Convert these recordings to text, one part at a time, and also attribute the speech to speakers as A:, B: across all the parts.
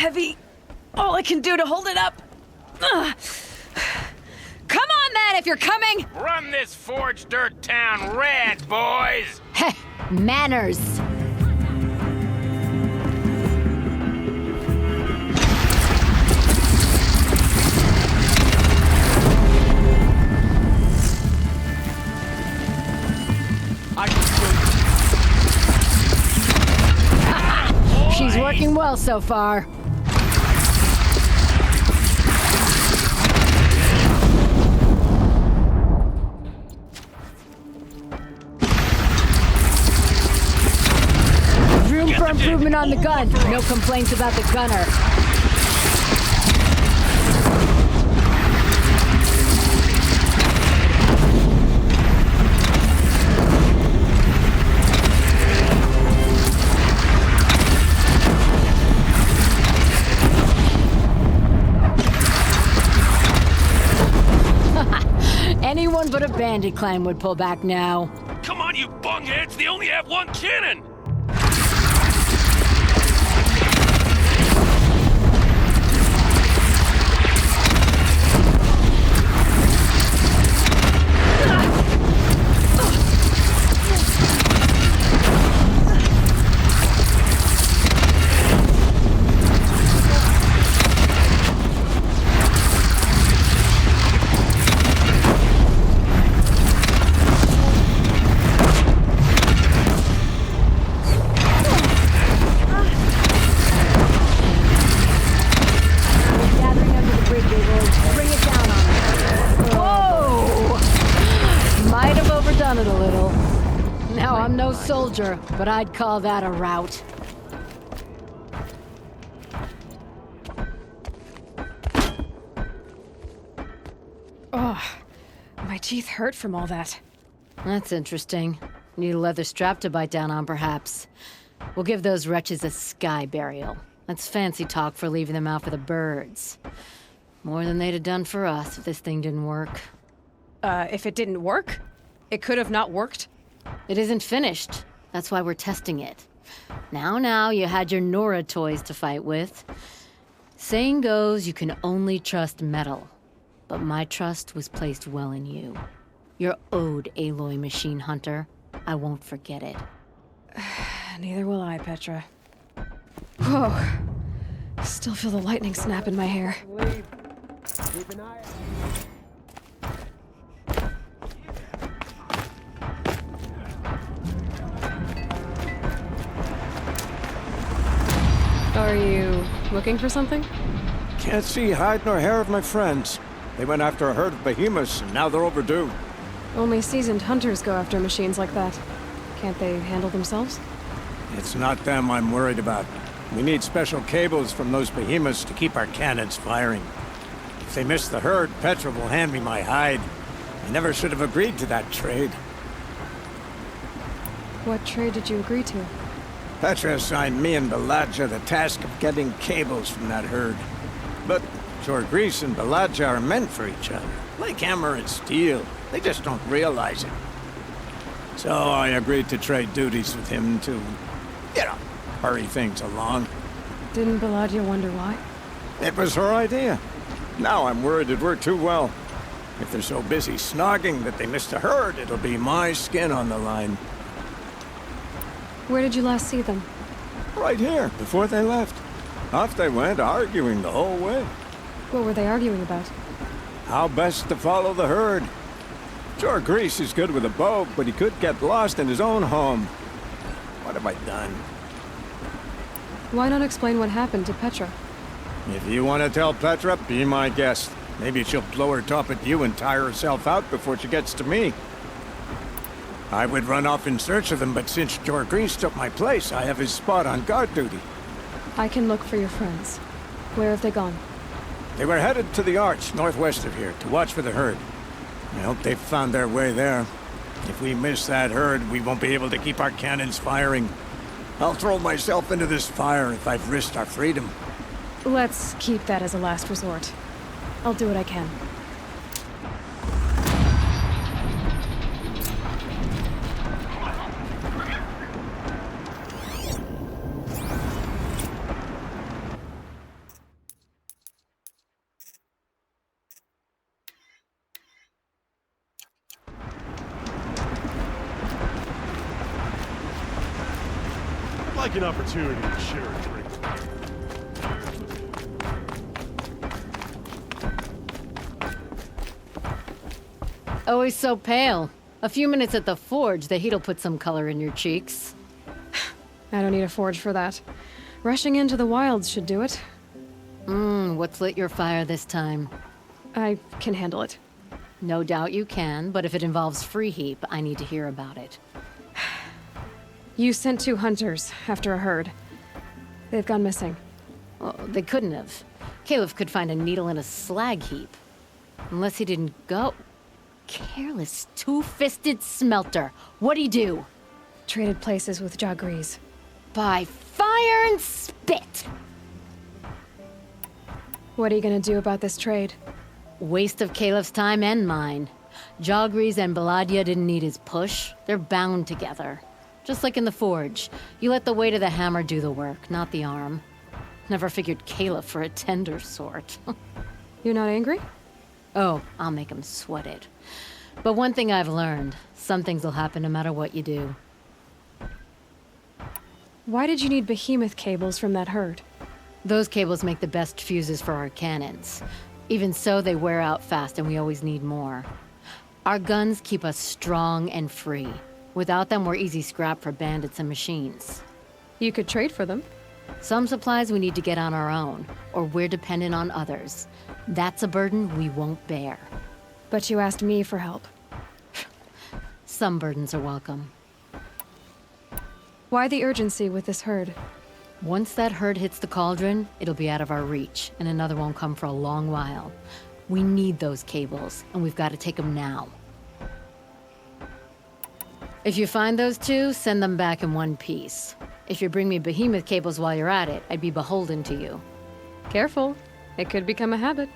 A: heavy. All I can do to hold it up. Ugh. Come on, then, if you're coming!
B: Run this forged dirt town red, boys!
C: Heh, manners. She's working well so far. Room for improvement on the gun. No complaints about the gunner. Anyone but a bandit clan would pull back now.
B: Come on, you bungheads! They only have one cannon! Soldier, but I'd call that a rout.
A: Oh, my teeth hurt from all that.
C: That's interesting. Need a leather strap to bite down on, perhaps. We'll give those wretches a sky burial. That's fancy talk for leaving them out for the birds. More than they'd have done for us if this thing didn't work.
A: If it didn't work? It could have not worked?
C: It isn't finished. That's why we're testing it. Now, you had your Nora toys to fight with. Saying goes, you can only trust metal. But my trust was placed well in you. You're owed, Aloy Machine Hunter. I won't forget it.
A: Neither will I, Petra. Whoa. Still feel the lightning snap in my hair.
D: Keep an eye out.
A: Are you looking for something?
D: Can't see hide nor hair of my friends. They went after a herd of behemoths, and now they're overdue.
A: Only seasoned hunters go after machines like that. Can't they handle themselves?
D: It's not them I'm worried about. We need special cables from those behemoths to keep our cannons firing. If they miss the herd, Petra will hand me my hide. I never should have agreed to that trade.
A: What trade did you agree to?
D: Petra assigned me and Baladja the task of getting cables from that herd. But Jorgris and Baladja are meant for each other, like hammer and steel. They just don't realize it. So I agreed to trade duties with him to, hurry things along.
A: Didn't Baladja wonder why?
D: It was her idea. Now I'm worried it worked too well. If they're so busy snogging that they missed the herd, it'll be my skin on the line.
A: Where did you last see them?
D: Right here, before they left. Off they went, arguing the whole way.
A: What were they arguing about?
D: How best to follow the herd. Jorgris is good with a bow, but he could get lost in his own home. What have I done?
A: Why not explain what happened to Petra?
D: If you want to tell Petra, be my guest. Maybe she'll blow her top at you and tire herself out before she gets to me. I would run off in search of them, but since Jorgris took my place, I have his spot on guard duty.
A: I can look for your friends. Where have they gone?
D: They were headed to the Arch, northwest of here, to watch for the herd. I hope they've found their way there. If we miss that herd, we won't be able to keep our cannons firing. I'll throw myself into this fire if I've risked our freedom.
A: Let's keep that as a last resort. I'll do what I can.
E: like an opportunity to share a drink.
C: Always so pale. A few minutes at the forge, the heat'll put some color in your cheeks.
A: I don't need a forge for that. Rushing into the wilds should do it.
C: What's lit your fire this time?
A: I can handle it.
C: No doubt you can, but if it involves Free Heap, I need to hear about it.
A: You sent 2 hunters after a herd. They've gone missing.
C: Well, they couldn't have. Caliph could find a needle in a slag heap. Unless he didn't go. Careless, two-fisted smelter. What'd he do?
A: Traded places with Jagrees.
C: By fire and spit!
A: What are you gonna do about this trade?
C: Waste of Caliph's time and mine. Jagrees and Baladia didn't need his push. They're bound together. Just like in the forge. You let the weight of the hammer do the work, not the arm. Never figured Caliph for a tender sort.
A: You're not angry?
C: Oh, I'll make him sweat it. But one thing I've learned, some things will happen no matter what you do.
A: Why did you need behemoth cables from that herd?
C: Those cables make the best fuses for our cannons. Even so, they wear out fast and we always need more. Our guns keep us strong and free. Without them, we're easy scrap for bandits and machines.
A: You could trade for them.
C: Some supplies we need to get on our own, or we're dependent on others. That's a burden we won't bear.
A: But you asked me for help.
C: Some burdens are welcome.
A: Why the urgency with this herd?
C: Once that herd hits the cauldron, it'll be out of our reach, and another won't come for a long while. We need those cables, and we've got to take them now. If you find those 2, send them back in one piece. If you bring me behemoth cables while you're at it, I'd be beholden to you.
A: Careful. It could become a habit.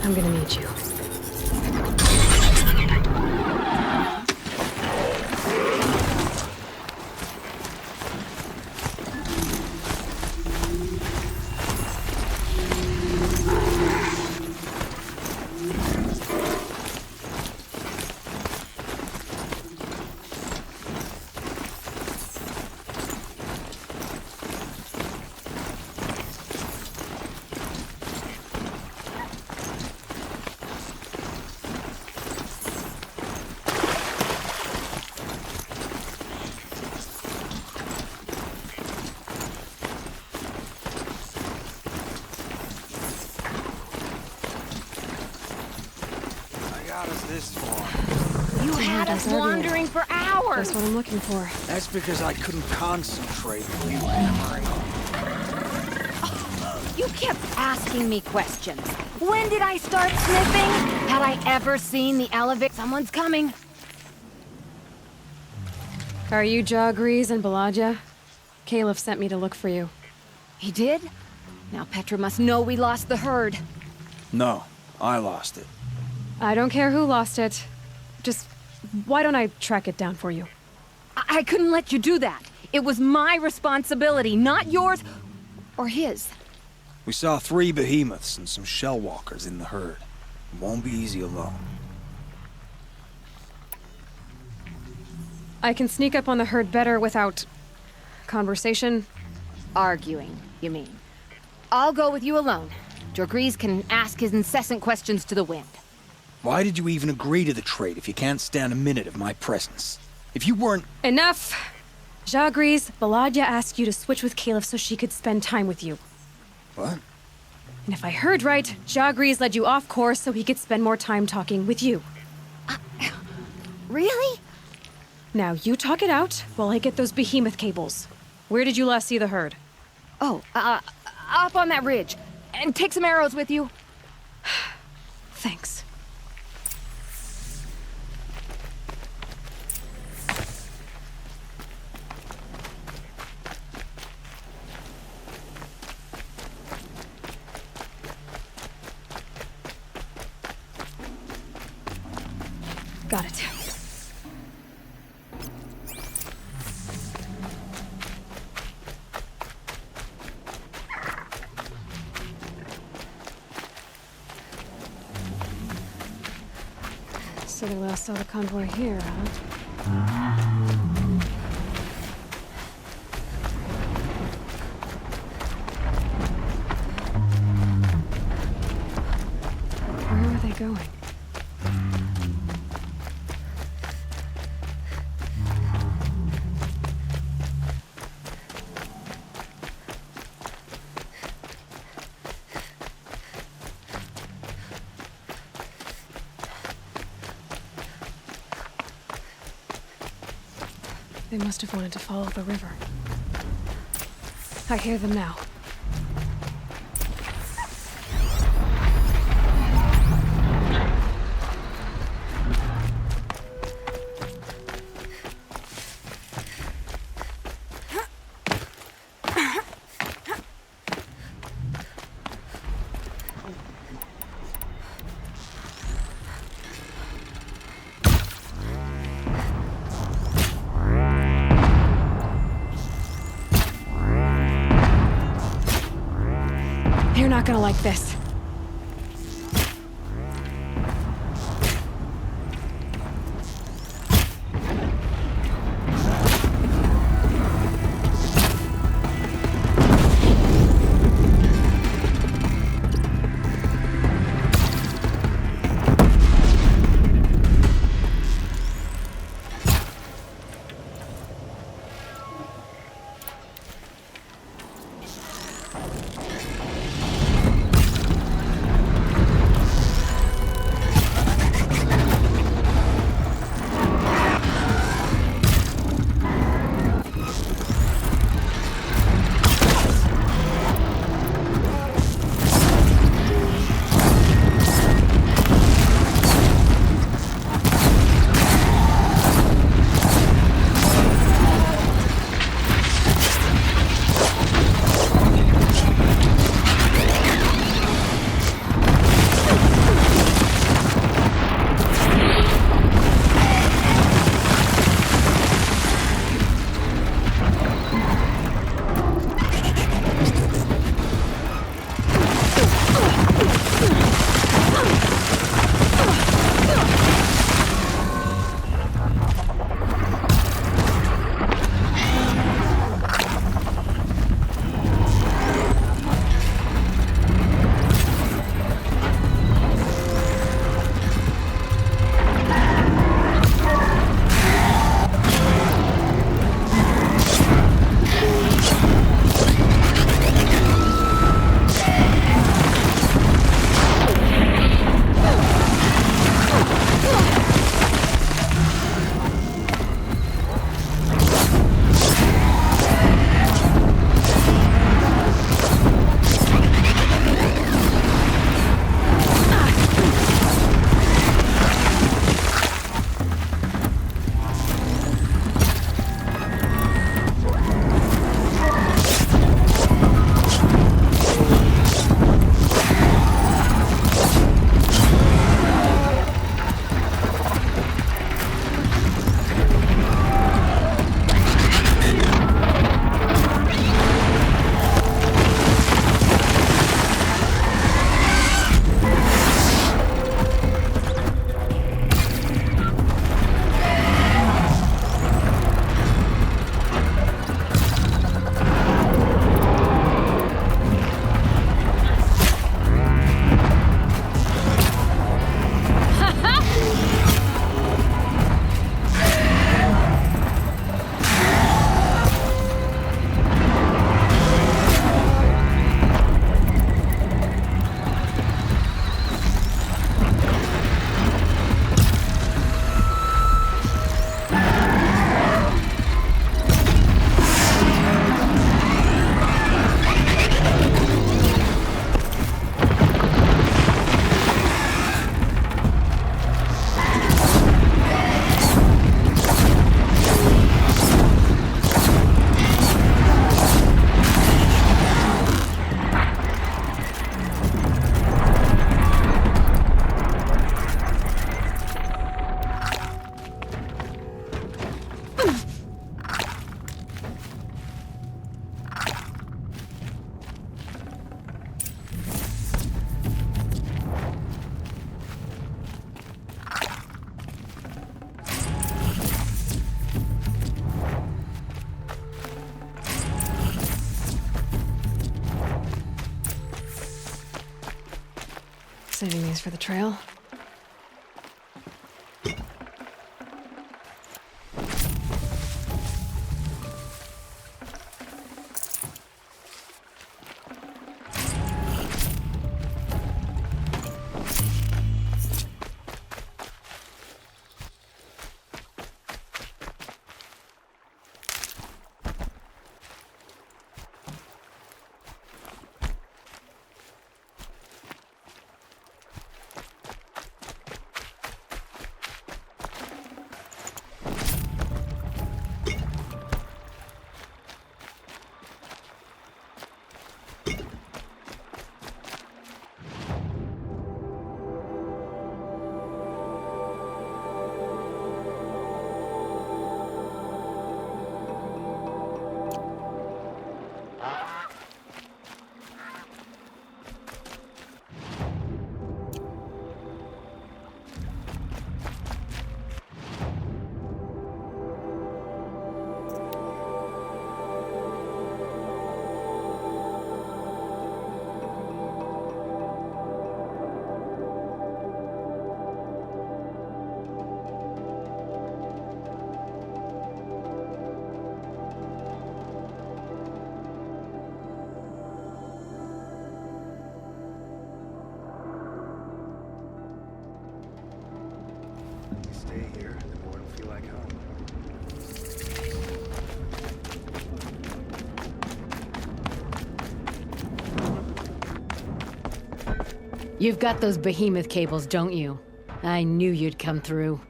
A: I'm gonna need you.
F: You had us wandering for hours!
A: That's what I'm looking for.
G: That's because I couldn't concentrate when you were hammering.
F: You kept asking me questions. When did I start sniffing? Had I ever seen the elevator? Someone's coming.
A: Are you Jagrees and Baladia? Caliph sent me to look for you.
F: He did? Now Petra must know we lost the herd.
G: No, I lost it.
A: I don't care who lost it. Just, why don't I track it down for you?
F: I couldn't let you do that. It was my responsibility, not yours or his.
G: We saw 3 behemoths and some shell walkers in the herd. It won't be easy alone.
A: I can sneak up on the herd better without conversation.
F: Arguing, you mean? I'll go with you alone. Jorgriz can ask his incessant questions to the wind.
G: Why did you even agree to the trade if you can't stand a minute of my presence? If you weren't...
A: Enough! Jorgriz, Baladja asked you to switch with Caliph so she could spend time with you.
G: What?
A: And if I heard right, Jorgriz led you off course so he could spend more time talking with you.
F: Really?
A: Now you talk it out while I get those behemoth cables. Where did you last see the herd?
F: Oh, up on that ridge. And take some arrows with you.
A: Thanks. Got it. So they last saw the convoy here, huh? Where are they going? They must have wanted to follow the river. I hear them now. They're not gonna like this. Saving these for the trail.
G: Stay here, the more it'll feel like home.
C: You've got those behemoth cables, don't you? I knew you'd come through.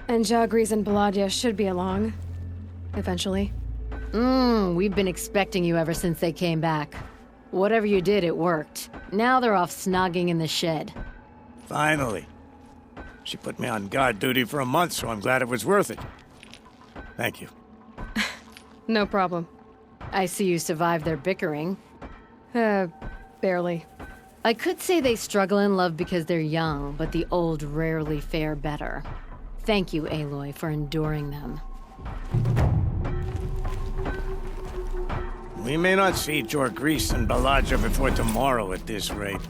A: And Jagris and Baladia should be along. Eventually.
C: We've been expecting you ever since they came back. Whatever you did, it worked. Now they're off snogging in the shed.
D: Finally. She put me on guard duty for a month, so I'm glad it was worth it. Thank you.
A: No problem.
C: I see you survived their bickering.
A: Barely.
C: I could say they struggle in love because they're young, but the old rarely fare better. Thank you, Aloy, for enduring them.
D: We may not see Jorgris and Balaja before tomorrow at this rate.